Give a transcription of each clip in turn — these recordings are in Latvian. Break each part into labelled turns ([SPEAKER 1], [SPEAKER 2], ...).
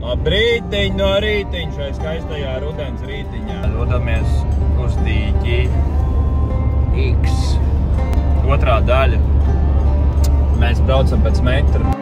[SPEAKER 1] Labrītiņ no rītiņ šai skaistajā rudens rītiņā. Dodamies uz dīķi. X. Otrā daļa. Mēs braucam pēc metra.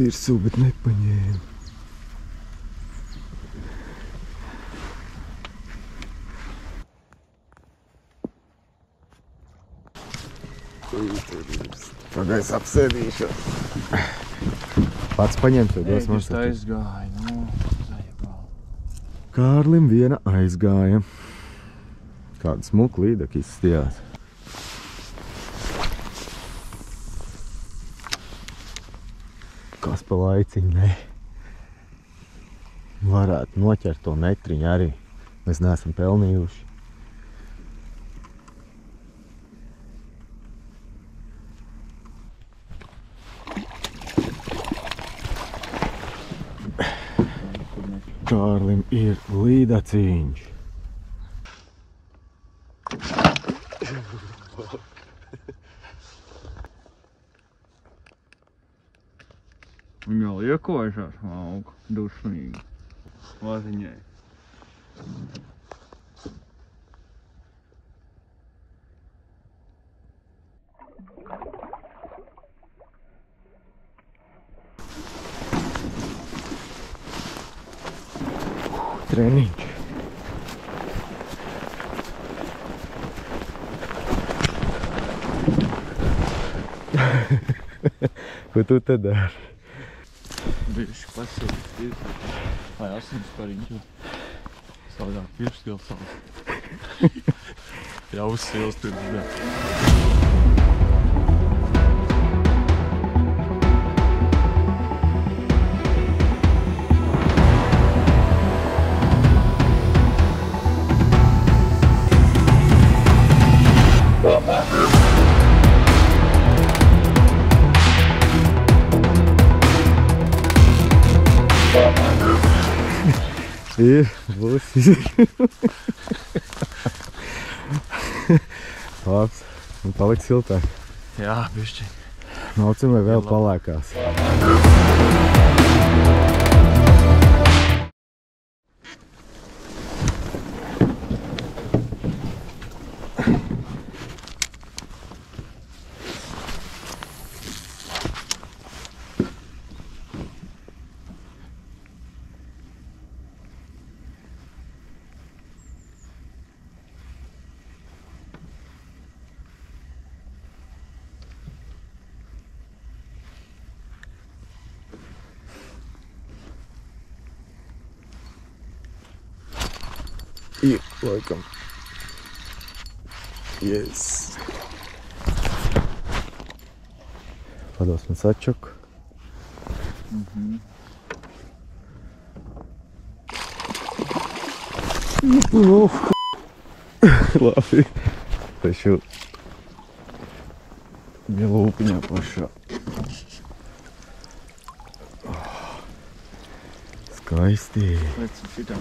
[SPEAKER 2] Virsū, bet nepaņēma. Pagais apsēdīšu. Pats paņemt, vai dos mums?
[SPEAKER 1] Aizgāja, nu, zajabā.
[SPEAKER 2] Kārlim viena aizgāja. Kāda smuka līdaka izstījās. Kas pa laiciņu, ne? Varētu noķert to metriņu arī. Mēs neesam pelnījuši. Kārlim ir līdaciņš.
[SPEAKER 1] Viņa jau iekojušās augu, dusmīgi. Vaziņai.
[SPEAKER 2] Treniņš. Ko tu te dari?
[SPEAKER 1] Bijuši pasūtīt, lai asins pariņķu. Staugāt pirkstils. Jau uzsils pirms bija.
[SPEAKER 2] Ir, būs. Labs, un paliks siltāk.
[SPEAKER 1] Jā, bišķi.
[SPEAKER 2] Maucim, vai vēl palēkās. Ir, laikam. Yes. Pados man sačuku. Labi. Taču bija lūpiņā pašā. Skaisti.
[SPEAKER 1] Lecam šitā.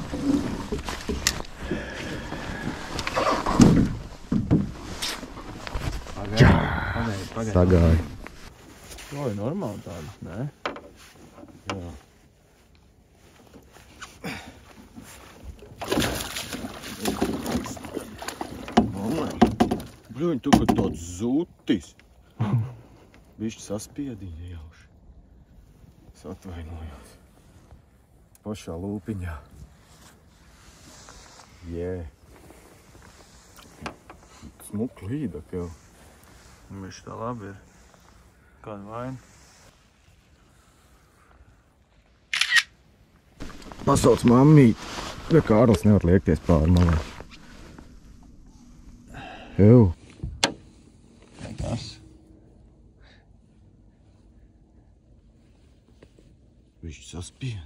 [SPEAKER 1] Pagaid.
[SPEAKER 2] Sagāja.
[SPEAKER 1] To ir normāli tāda, ne? Jā. Bļuņ, tu, kad tāds zutis. Bišķi saspiediņa jauši. Es atvainojos. Pašā lūpiņā. Jē.
[SPEAKER 2] smuku līdak jau.
[SPEAKER 1] Viņš tā labi ir. Kāda vaina?
[SPEAKER 2] Pasauc mammīt. Ja Kārlis nevar liekties pāri malā. Ew.
[SPEAKER 1] Kas?
[SPEAKER 2] Viņš saspiena.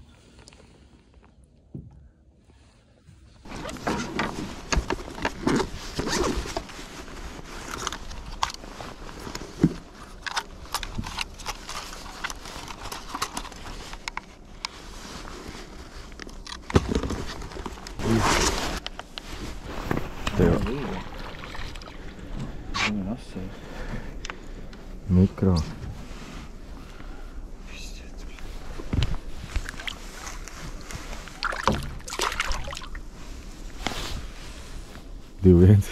[SPEAKER 2] Mikro. Divi viens.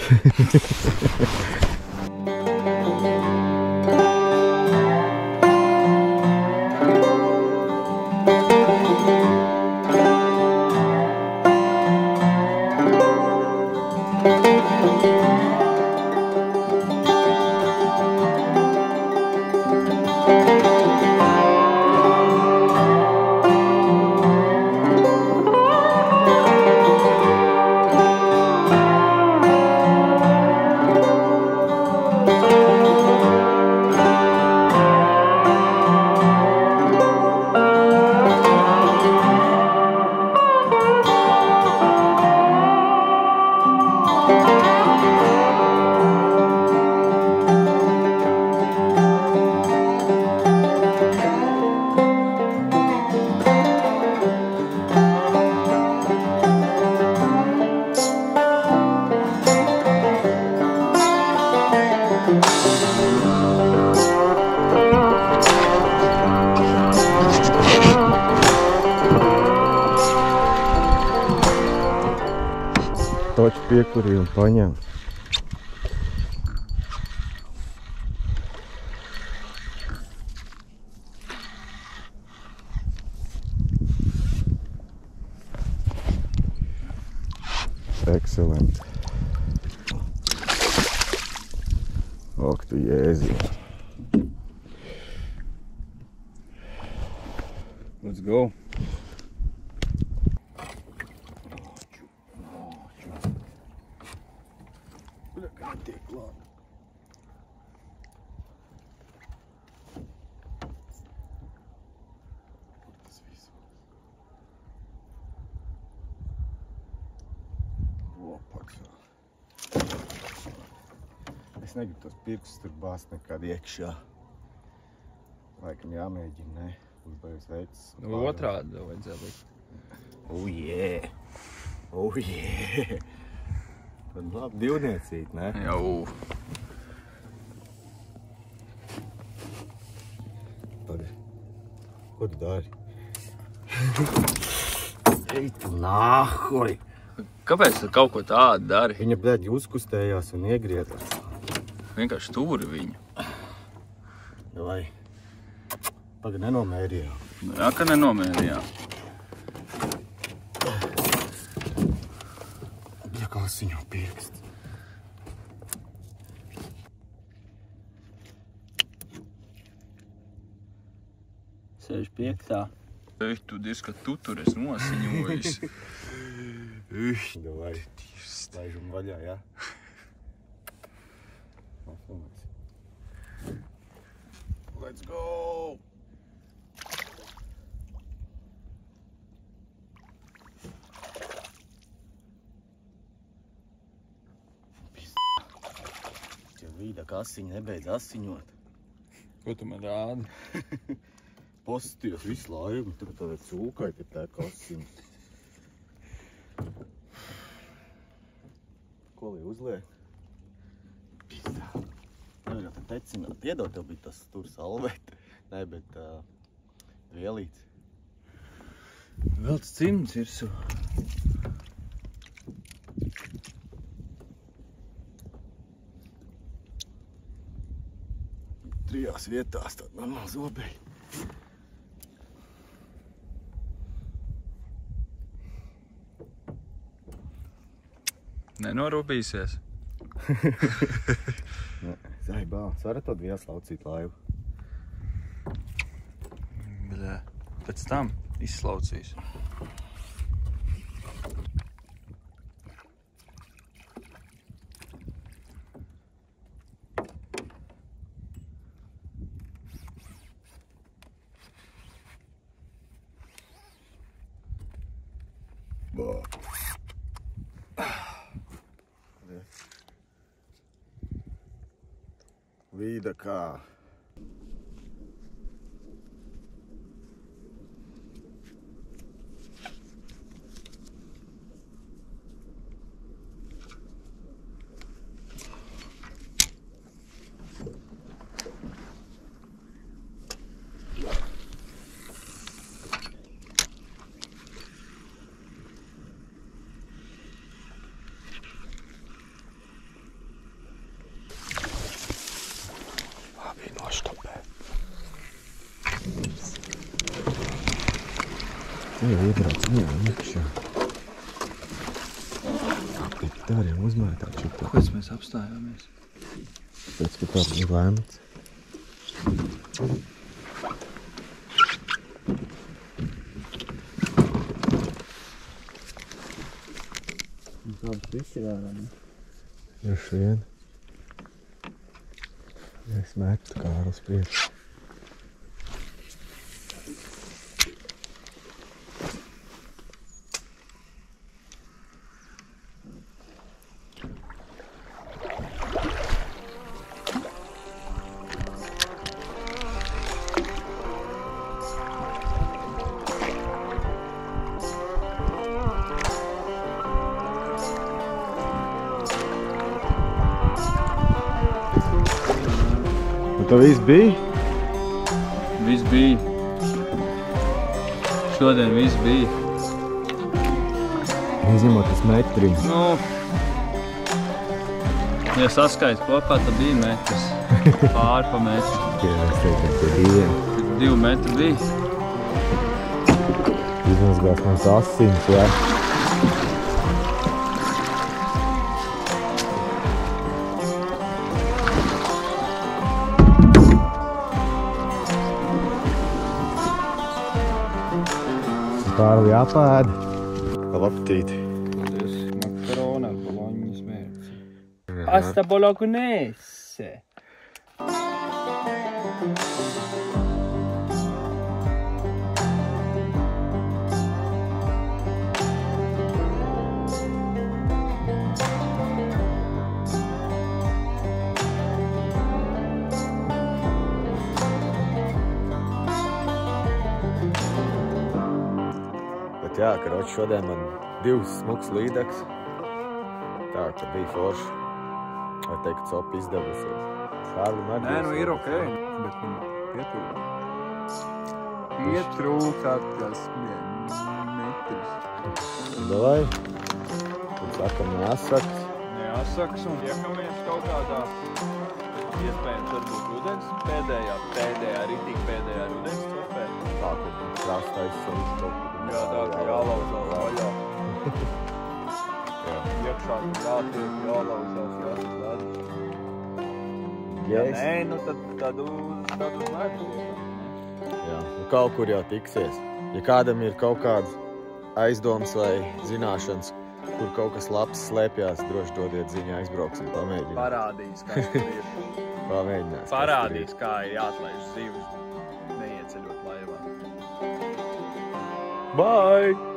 [SPEAKER 2] Toči piekurīja un paņem. Excellent. Ok, tu jēzi.
[SPEAKER 1] Let's go.
[SPEAKER 2] Es negribu tos pirkstus tur bāzt nekādi iekšā. Laikam jāmēģina, ne? Uzbājus veids.
[SPEAKER 1] Otrādi vajadzēja likt.
[SPEAKER 2] Oh yeah! Oh yeah! Tad labi divniecīt, ne?
[SPEAKER 1] Jau.
[SPEAKER 2] Pagad. Ko tu dari? Ej tu nāhoj!
[SPEAKER 1] Kāpēc tu kaut ko tādu dari?
[SPEAKER 2] Viņa, bļaļ, uzkustējās un iegriezās.
[SPEAKER 1] Vienkārši turi viņu.
[SPEAKER 2] Vai? Pagad nenomērījām.
[SPEAKER 1] Jā, ka nenomērījām.
[SPEAKER 2] Ja kā asiņo pirksts.
[SPEAKER 1] Sēž piektā. Tu diez, ka tu tur esi nosiņojis.
[SPEAKER 2] Davai. Laižam vaļā, jā? Let's go! Ja vīda, ka asiņa nebeidz asiņot.
[SPEAKER 1] Ko tu man rādi?
[SPEAKER 2] Postījos visu laiku, tur tādā cūkai, ka tā kā asiņa. Ko lai uzliek? Pizdā. Nevar jau te tecināt. Iedod, tev bija tas tur salvēt. Nē, bet vielīts.
[SPEAKER 1] Vēl tas cimds ir su.
[SPEAKER 2] Trijās vietās tāda normāla zobeļa.
[SPEAKER 1] Nenorūpīsies?
[SPEAKER 2] Zaibā, es varu to vielu slaucīt laivu.
[SPEAKER 1] Bļā, pēc tam izslaucīs.
[SPEAKER 2] Vīda kā.
[SPEAKER 3] Jā, iebrauc viņā iekšā. Kāpēc tā arī uzmētāt šitā?
[SPEAKER 1] Kāpēc mēs apstājāmies?
[SPEAKER 3] Pēc, ka tā ir lēmats.
[SPEAKER 1] Kādas visi vērā, ne?
[SPEAKER 3] Droši vien. Es metu Kārlis priekš. Tā viss bija?
[SPEAKER 1] Viss bija. Šodien viss bija.
[SPEAKER 3] Izņemot tas metrim.
[SPEAKER 1] Nu, ja saskait kopā, tad bija metrs. Pāri pa metru.
[SPEAKER 3] Jā, es teiktu, ka tie
[SPEAKER 1] 2 metri bija.
[SPEAKER 3] Izmazgās mums asins, jā. Kārli jāpēd.
[SPEAKER 2] Labu apetīti.
[SPEAKER 1] Paldies, makarona ar boloņas mērci. Pasta bolognese.
[SPEAKER 2] Jā, karoči, šodien man 2 smuks līdeks. Tā, ka bija forši. Vai teikt, copi izdevusies. Kārli
[SPEAKER 1] Nē, nu ir ok, bet man pietrūkāt tas metrs.
[SPEAKER 2] Davai. Un sakam neasaks.
[SPEAKER 1] Neasaks un iekamies kaut kādā iespējams varbūt rudens pēdējā ritīgi pēdējā rudens cepē.
[SPEAKER 2] Tā, ka krastais savis kaut kur.
[SPEAKER 1] Jā, tā kā jālauzās vaļā. Iekšā jātiek, jālauzās, jāsaslēd. Ja nē, nu tad uz medus.
[SPEAKER 2] Jā, nu kaut kur jau tiksies. Ja kādam ir kaut kāds aizdoms vai zināšanas, kur kaut kas labs slēpjās, droši dodiet ziņu, aizbrauksim, pamēģināt.
[SPEAKER 1] Parādīs, kas tur ir.
[SPEAKER 2] Pamēģinās.
[SPEAKER 1] Parādīs, kā ir jāatlaiž zivs, neieceļot laivā. Bye!